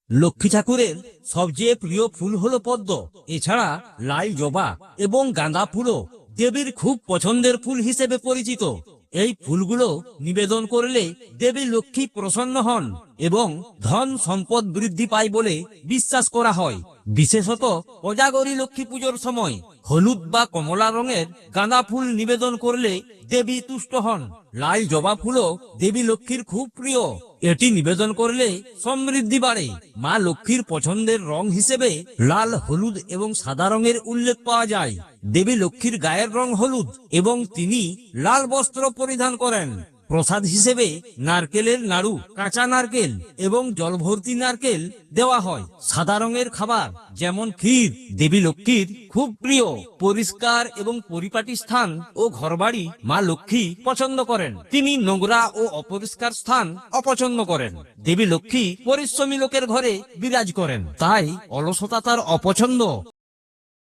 লক্ষ্মী ঠাকুরের সবচেয়ে প্রিয় ফুল হলো পদ্ম। এছাড়া লাল জবা এবং গাঁদা ফুলও দেবীর খুব পছন্দের ফুল হিসেবে পরিচিত। এই ফুলগুলো নিবেদন করলে দেবী লক্ষ্মী প্রসন্ন হন এবং ধন সম্পদ বৃদ্ধি পায় বলে বিশ্বাস করা হয়। বিশেষত কোজাগরী লক্ষ্মী পুজোর সময় হলুদ বা কমলা রঙের গাঁদা ফুল নিবেদন করলে দেবী তুষ্ট হন। লাল জবা ফুলও দেবী লক্ষ্মীর খুব প্রিয়। এটি নিবেদন করলে সমৃদ্ধি বাড়ে। মা লক্ষ্মীর পছন্দের রং হিসেবে লাল, হলুদ এবং সাদা রঙের উল্লেখ পাওয়া যায়। দেবী লক্ষ্মীর গায়ের রং হলুদ এবং তিনি লাল বস্ত্র পরিধান করেন। প্রসাদ হিসেবে নারকেলের নাড়ু, কাঁচা নারকেল এবং জল ভর্তি নারকেল দেওয়া হয়। সাদা রঙের খাবার যেমন ক্ষীর দেবী লক্ষ্মীর খুব প্রিয়। পরিষ্কার এবং পরিপাটি স্থান ও ঘরবাড়ি মা লক্ষ্মী পছন্দ করেন। তিনি নোংরা ও অপরিষ্কার স্থান অপছন্দ করেন। দেবী লক্ষ্মী পরিশ্রমী লোকের ঘরে বিরাজ করেন, তাই অলসতা তার অপছন্দ।